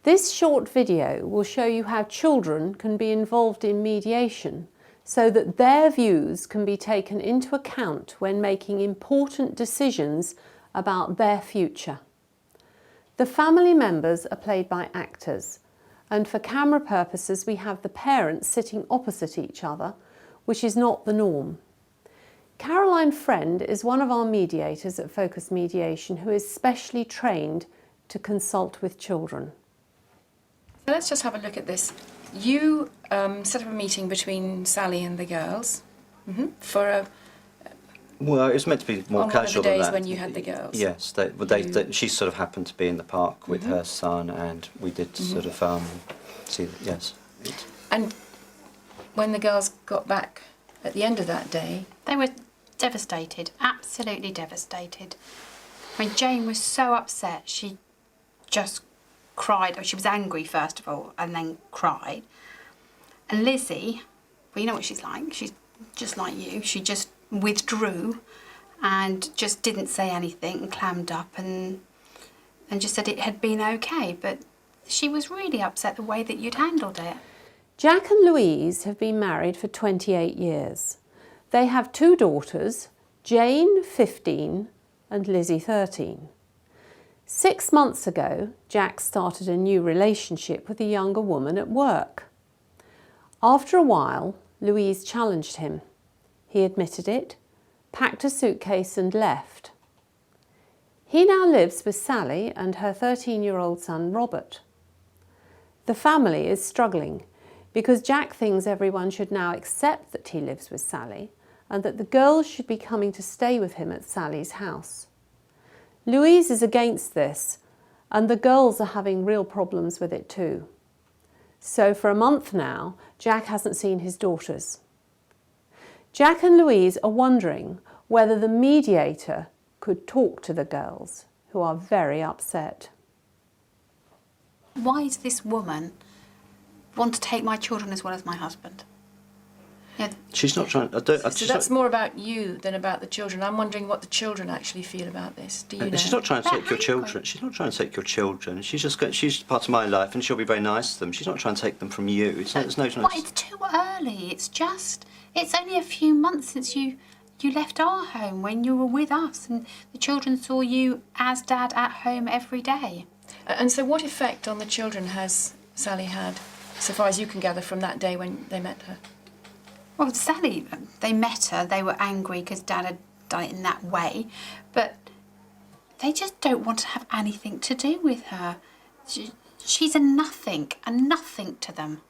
This short video will show you how children can be involved in mediation so that their views can be taken into account when making important decisions about their future. The family members are played by actors, and for camera purposes we have the parents sitting opposite each other, which is not the norm. Caroline Friend is one of our mediators at Focus Mediation who is specially trained to consult with children. Let's just have a look at this. You set up a meeting between Sally and the girls for a... Well, it was meant to be more casual than that. On one of the days when you had the girls. Yes, she sort of happened to be in the park with her son, and we did sort of see. Yes. And when the girls got back at the end of that day, they were devastated, absolutely devastated. I mean, Jane was so upset. She just cried. She was angry first of all, and then cried. And Lizzie, well, you know what she's like. She's just like you. She just withdrew and just didn't say anything and clammed up and just said it had been okay, but she was really upset the way that you'd handled it. Jack and Louise have been married for 28 years. They have 2 daughters, Jane, 15, and Lizzie, 13. 6 months ago, Jack started a new relationship with a younger woman at work. After a while, Louise challenged him. He admitted it, packed a suitcase and left. He now lives with Sally and her 13-year-old son, Robert. The family is struggling because Jack thinks everyone should now accept that he lives with Sally and that the girls should be coming to stay with him at Sally's house. Louise is against this, and the girls are having real problems with it too. So for a month now, Jack hasn't seen his daughters. Jack and Louise are wondering whether the mediator could talk to the girls, who are very upset. Why does this woman want to take my children as well as my husband? Yeah. She's not trying. So that's more about you than about the children. I'm wondering what the children actually feel about this. Do you know? She's not trying to take your children. She's not trying to take your children. She's part of my life, and she'll be very nice to them. She's not trying to take them from you. It's too early. It's only a few months since you left our home when you were with us, and the children saw you as Dad at home every day. And so, what effect on the children has Sally had, so far as you can gather from that day when they met her? Well, Sally, they met her, they were angry because Dad had done it in that way, but they just don't want to have anything to do with her. She's a nothing to them.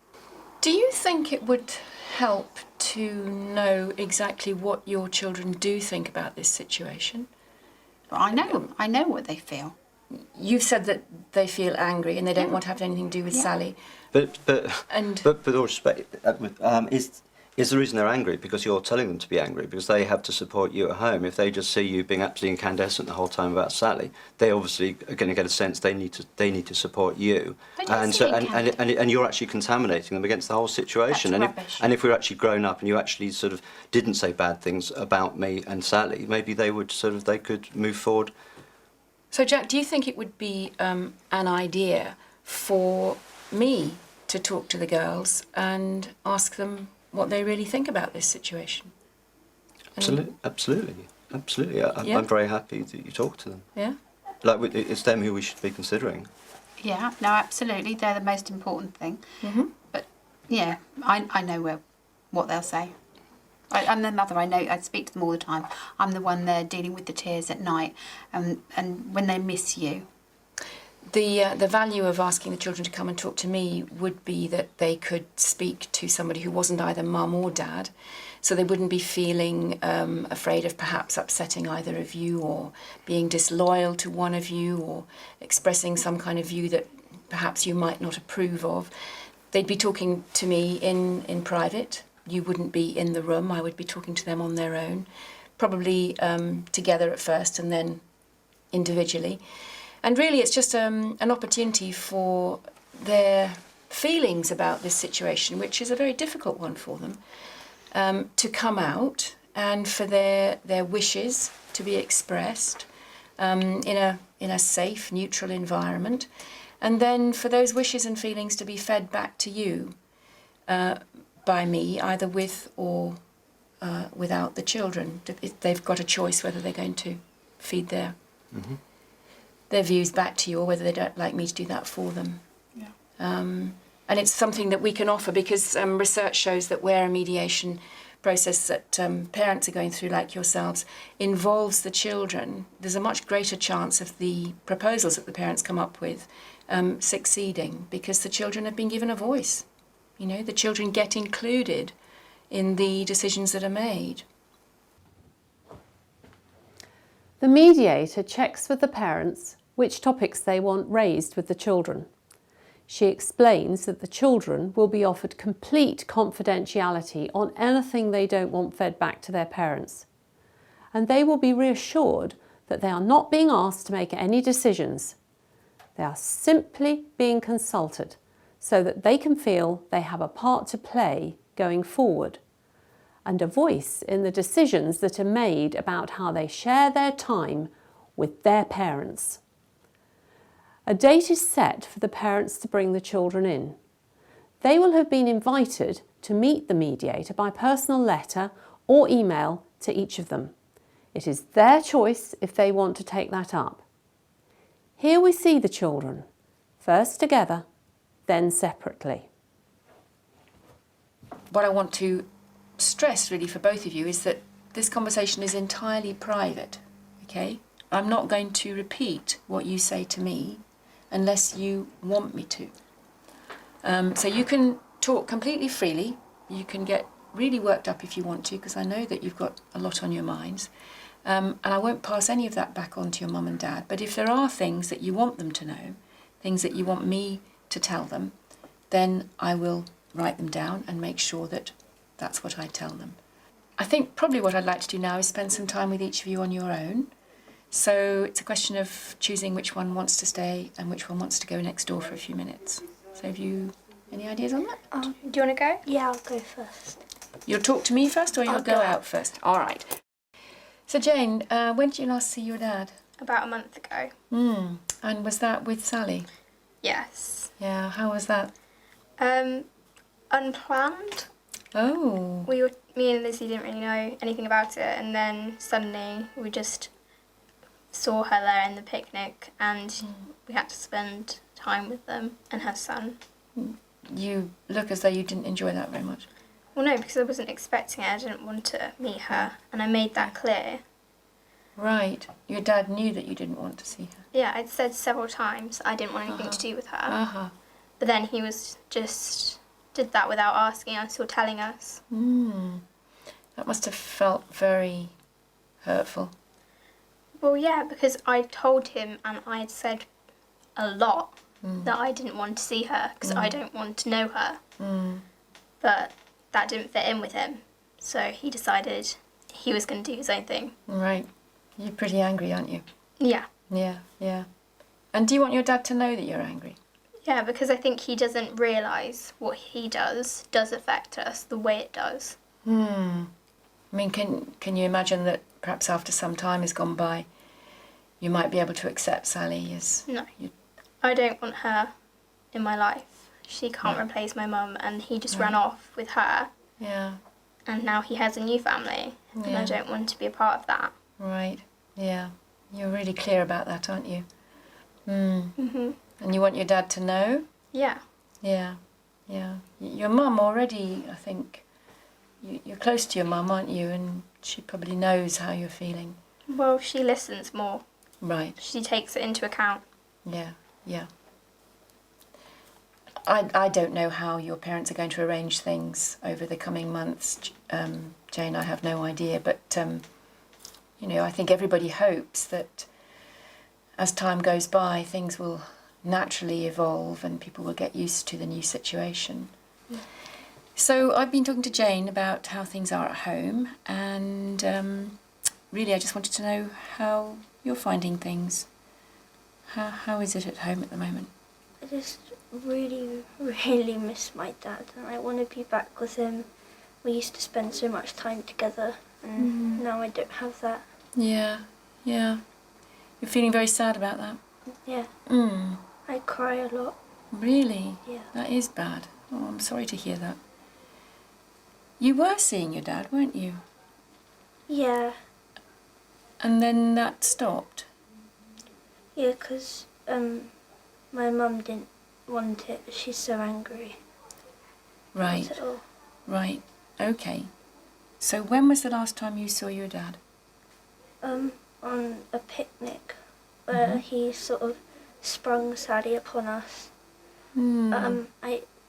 Do you think it would help to know exactly what your children do think about this situation? Well, I know what they feel. You've said that they feel angry and they don't want to have anything to do with Sally. But with all respect, is the reason they're angry because you're telling them to be angry, because they have to support you at home. If they just see you being absolutely incandescent the whole time about Sally, they obviously are going to get a sense they need to support you, and you're actually contaminating them against the whole situation. That's and if we're actually grown up and you actually sort of didn't say bad things about me and Sally, maybe they could move forward. So Jack, do you think it would be an idea for me to talk to the girls and ask them what they really think about this situation? Absolutely. I'm very happy that you talk to them. Yeah? Like, it's them who we should be considering. Yeah, no, absolutely. They're the most important thing. But, yeah, I know what they'll say. I'm the mother, I speak to them all the time. I'm the one there dealing with the tears at night, and when they miss you. The value of asking the children to come and talk to me would be that they could speak to somebody who wasn't either mum or dad, so they wouldn't be feeling afraid of perhaps upsetting either of you or being disloyal to one of you or expressing some kind of view that perhaps you might not approve of. They'd be talking to me in private. You wouldn't be in the room. I would be talking to them on their own, probably together at first and then individually. And really it's just an opportunity for their feelings about this situation, which is a very difficult one for them, to come out and for their wishes to be expressed in in a safe, neutral environment, and then for those wishes and feelings to be fed back to you by me, either with or without the children. They've got a choice whether they're going to feed their views back to you or whether they don't like me to do that for them. Yeah. And it's something that we can offer because research shows that where a mediation process that parents are going through, like yourselves, involves the children, there's a much greater chance of the proposals that the parents come up with succeeding because the children have been given a voice. You know, the children get included in the decisions that are made. The mediator checks with the parents which topics they want raised with the children. She explains that the children will be offered complete confidentiality on anything they don't want fed back to their parents. And they will be reassured that they are not being asked to make any decisions. They are simply being consulted so that they can feel they have a part to play going forward and a voice in the decisions that are made about how they share their time with their parents. A date is set for the parents to bring the children in. They will have been invited to meet the mediator by personal letter or email to each of them. It is their choice if they want to take that up. Here we see the children, first together, then separately. What I want to stress really for both of you is that this conversation is entirely private, okay? I'm not going to repeat what you say to me unless you want me to. So you can talk completely freely. You can get really worked up if you want to, because I know that you've got a lot on your minds. And I won't pass any of that back on to your mum and dad. But if there are things that you want them to know, things that you want me to tell them, then I will write them down and make sure that that's what I tell them. I think probably what I'd like to do now is spend some time with each of you on your own. So it's a question of choosing which one wants to stay and which one wants to go next door for a few minutes. So have you any ideas on that? Do you want to go? Yeah, I'll go first. You'll talk to me first or you'll I'll go go out first? All right. So Jane, when did you last see your dad? About a month ago. And was that with Sally? Yes. Yeah, how was that? Unplanned. Oh. Me and Lizzie didn't really know anything about it, and then suddenly we just saw her there in the picnic, and we had to spend time with them and her son. You look as though you didn't enjoy that very much. Well, no, because I wasn't expecting it. I didn't want to meet her, and I made that clear. Right. Your dad knew that you didn't want to see her. Yeah, I'd said several times I didn't want anything to do with her. But then he was just did that without asking us or telling us. That must have felt very hurtful. Well, yeah, because I told him and I had said a lot that I didn't want to see her because I don't want to know her. But that didn't fit in with him. So he decided he was going to do his own thing. Right. You're pretty angry, aren't you? Yeah. Yeah, yeah. And do you want your dad to know that you're angry? Yeah, because I think he doesn't realise what he does affect us the way it does. I mean, can you imagine that perhaps after some time has gone by, you might be able to accept Sally as... No. I don't want her in my life. She can't replace my mum, and he just ran off with her. Yeah. And now he has a new family, and I don't want to be a part of that. Right. Yeah. You're really clear about that, aren't you? And you want your dad to know? Yeah. Yeah. Yeah. Your mum already, I think, you're close to your mum, aren't you? And she probably knows how you're feeling. Well, she listens more. Right. She takes it into account. Yeah. Yeah. I don't know how your parents are going to arrange things over the coming months, Jane. I have no idea. But, you know, I think everybody hopes that as time goes by, things will naturally evolve and people will get used to the new situation. Yeah. So I've been talking to Jane about how things are at home, and really I just wanted to know how you're finding things. How is it at home at the moment? I just really, really miss my dad, and I want to be back with him. We used to spend so much time together, and now I don't have that. Yeah, yeah. You're feeling very sad about that? Yeah. Mm. I cry a lot. Really? Yeah. That is bad. Oh, I'm sorry to hear that. You were seeing your dad, weren't you? Yeah. And then that stopped? Yeah, 'cause my mum didn't want it. She's so angry. Right, At all. right. Okay. So when was the last time you saw your dad? On a picnic where he sort of sprung Sally upon us. Mm.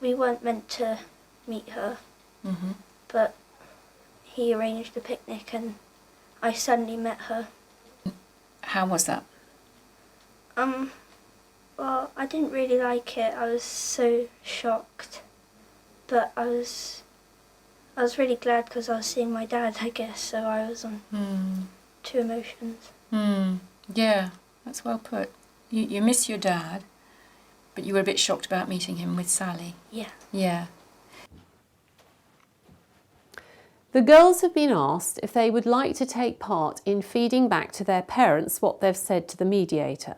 We weren't meant to meet her, Mm-hmm. but he arranged the picnic and I suddenly met her. How was that? Well, I didn't really like it. I was so shocked, but I was really glad because I was seeing my dad, I guess, so I was on two emotions. Yeah, that's well put. You miss your dad, but you were a bit shocked about meeting him with Sally. Yeah. Yeah. The girls have been asked if they would like to take part in feeding back to their parents what they've said to the mediator.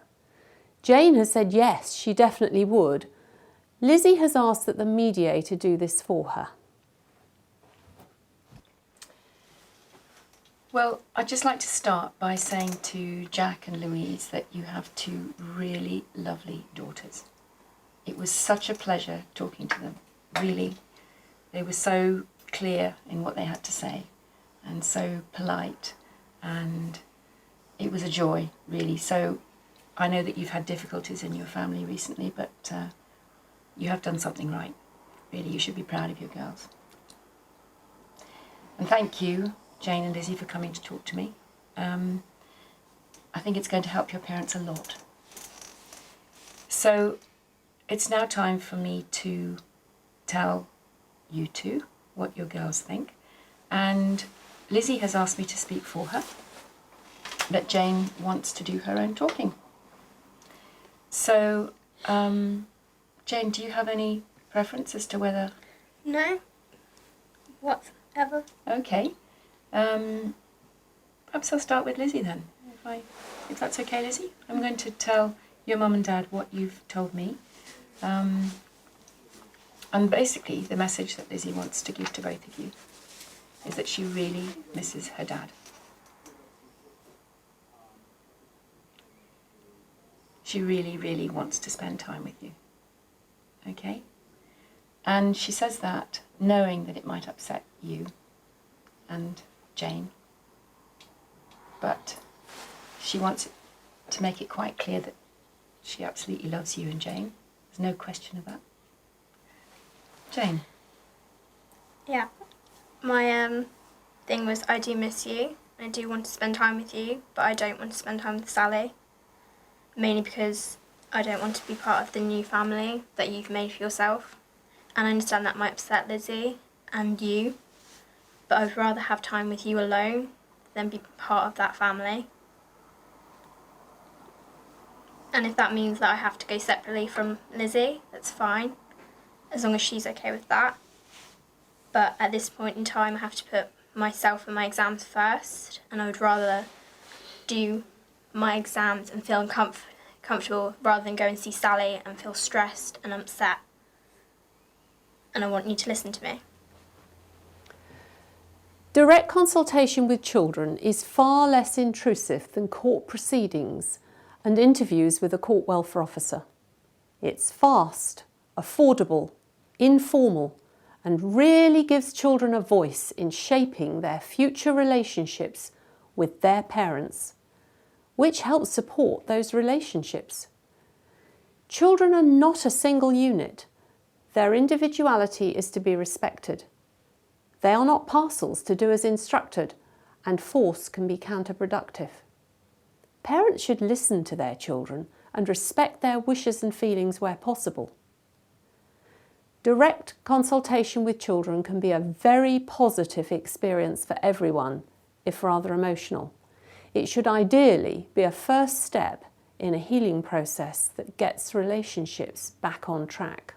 Jane has said yes, she definitely would. Lizzie has asked that the mediator do this for her. Well, I'd just like to start by saying to Jack and Louise that you have two really lovely daughters. It was such a pleasure talking to them, really. They were so clear in what they had to say and so polite, and it was a joy, really. So I know that you've had difficulties in your family recently, but you have done something right. Really, you should be proud of your girls. And thank you, Jane and Lizzie, for coming to talk to me. I think it's going to help your parents a lot. So it's now time for me to tell you two what your girls think. And Lizzie has asked me to speak for her, but Jane wants to do her own talking. So, Jane, do you have any preference as to whether... No. Whatever. Okay. Perhaps I'll start with Lizzie then, if that's okay, Lizzie. I'm going to tell your mum and dad what you've told me. And basically, the message that Lizzie wants to give to both of you is that she really misses her dad. She really, really wants to spend time with you. Okay? And she says that knowing that it might upset you and Jane, but she wants to make it quite clear that she absolutely loves you and Jane. There's no question of that. Jane? Yeah. My thing was I do miss you. I do want to spend time with you, but I don't want to spend time with Sally. Mainly because I don't want to be part of the new family that you've made for yourself. And I understand that might upset Lizzie and you, but I'd rather have time with you alone than be part of that family. And if that means that I have to go separately from Lizzie, that's fine, as long as she's okay with that. But at this point in time, I have to put myself and my exams first, and I would rather do my exams and feel comfortable rather than go and see Sally and feel stressed and upset. And I want you to listen to me. Direct consultation with children is far less intrusive than court proceedings and interviews with a court welfare officer. It's fast, affordable, informal, and really gives children a voice in shaping their future relationships with their parents, which helps support those relationships. Children are not a single unit. Their individuality is to be respected. They are not parcels to do as instructed, and force can be counterproductive. Parents should listen to their children and respect their wishes and feelings where possible. Direct consultation with children can be a very positive experience for everyone, if rather emotional. It should ideally be a first step in a healing process that gets relationships back on track.